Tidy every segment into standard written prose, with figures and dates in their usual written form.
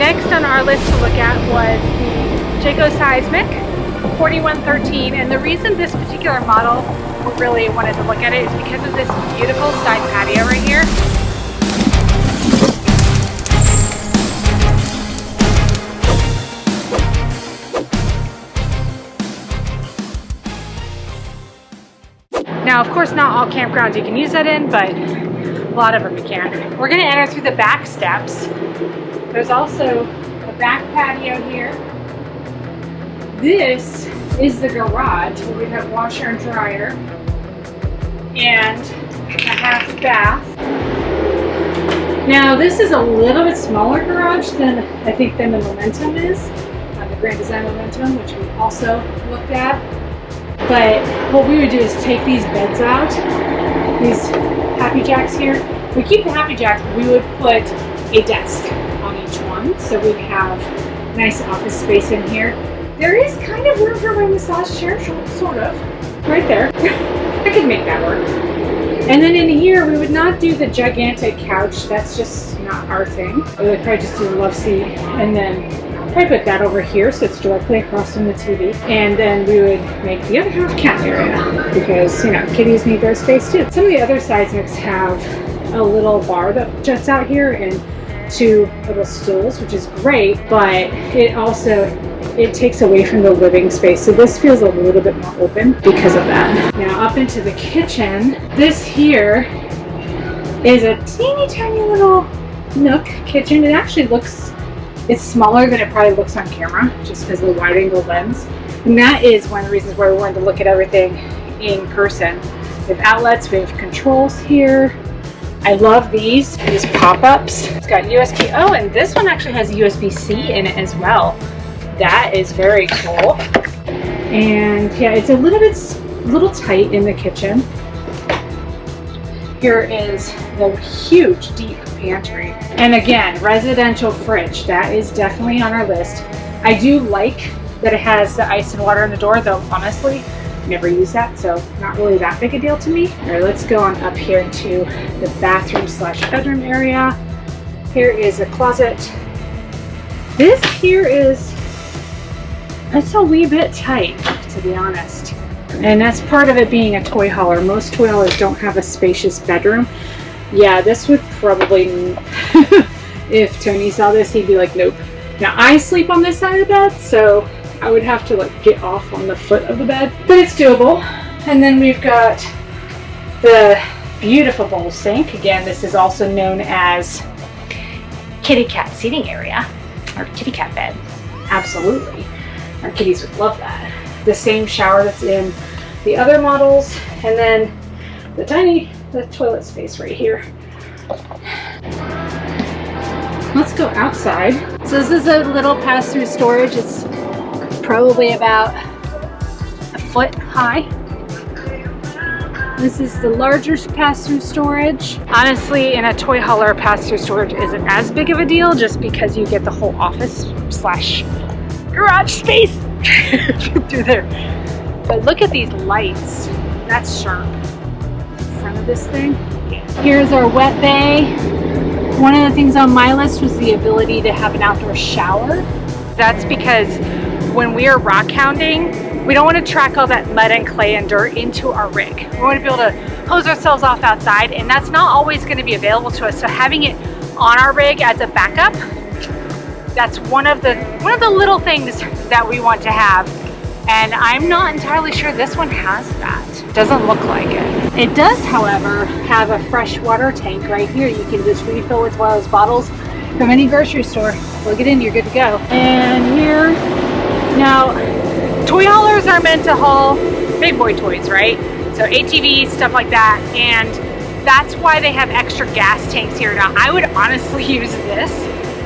Next on our list to look at was the Jayco Seismic 4113, and the reason this particular model we really wanted to look at it is because of this beautiful side patio right here. Now, of course, not all campgrounds you can use that in, but a lot of them you can. We're going to enter through the back steps. There's also a back patio here. This is the garage where we have washer and dryer and a half bath. Now, this is a little bit smaller garage than I think the Momentum is, the Grand Design Momentum, which we also looked at. But what we would do is take these beds out, these Happy Jacks here. We keep the Happy Jacks, but we would put a desk on each one, so we'd have nice office space in here. There is kind of room for my massage chair, sort of, right there. I could make that work. And then in here, we would not do the gigantic couch. That's just not our thing. We would probably just do a love seat, and then probably put that over here so it's directly across from the TV. And then we would make the other half cat area because, you know, kitties need their space too. Some of the other Seismics have a little bar that juts out here and two little stools, which is great, but it takes away from the living space. So this feels a little bit more open because of that. Now up into the kitchen, this here is a teeny tiny little nook kitchen. It actually it's smaller than it probably looks on camera just because of the wide angle lens. And that is one of the reasons why we wanted to look at everything in person. We have outlets, we have controls here. I love these pop-ups. It's got USB, oh, and this one actually has USB-C in it as well. That is very cool. And yeah, it's a little tight in the kitchen. Here is the huge, deep pantry. And again, residential fridge. That is definitely on our list. I do like that it has the ice and water in the door, though honestly, never use that, so not really that big a deal to me. All right, let's go on up here into the bathroom / bedroom area. Here is a closet. This here it's a wee bit tight, to be honest. And that's part of it being a toy hauler. Most toy haulers don't have a spacious bedroom. Yeah, this would probably, if Tony saw this, he'd be like, nope. Now I sleep on this side of the bed, so I would have to like get off on the foot of the bed, but it's doable. And then we've got the beautiful bowl sink. Again, this is also known as kitty cat seating area or kitty cat bed. Absolutely. Our kitties would love that. The same shower that's in the other models, and then the toilet space right here. Let's go outside. So this is a little pass-through storage. It's probably about a foot high. This is the larger pass-through storage. Honestly, in a toy hauler, pass-through storage isn't as big of a deal just because you get the whole office / garage space through there. But look at these lights. That's sharp. In front of this thing. Here's our wet bay. One of the things on my list was the ability to have an outdoor shower. That's because when we are rock hounding, we don't want to track all that mud and clay and dirt into our rig. We want to be able to hose ourselves off outside, and that's not always going to be available to us. So having it on our rig as a backup, that's one of the little things that we want to have. And I'm not entirely sure this one has that. Doesn't look like it. It does, however, have a fresh water tank right here. You can just refill with one of those bottles from any grocery store. Plug it in, you're good to go. And here, now, toy haulers are meant to haul big boy toys, right? So ATVs, stuff like that. And that's why they have extra gas tanks here. Now, I would honestly use this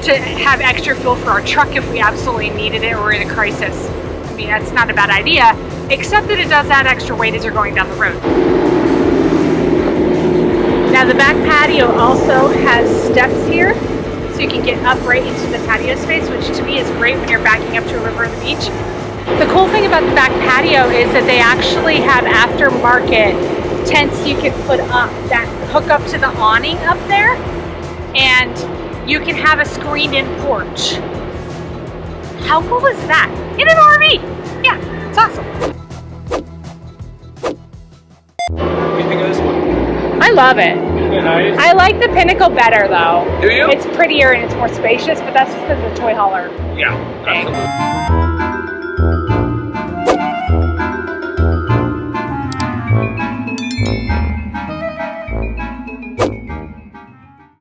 to have extra fuel for our truck if we absolutely needed it or were in a crisis. I mean, that's not a bad idea, except that it does add extra weight as you're going down the road. Now the back patio also has steps here, so you can get up right into the patio space, which to me is great when you're backing up to a river or the beach. The cool thing about the back patio is that they actually have aftermarket tents you can put up that hook up to the awning up there, and you can have a screened-in porch. How cool is that? In an RV! Yeah, it's awesome. What do you think of this one? I love it. Isn't it nice? I like the Pinnacle better though. Do you? It's prettier and it's more spacious, but that's just because of the toy hauler. Yeah, thing. absolutely.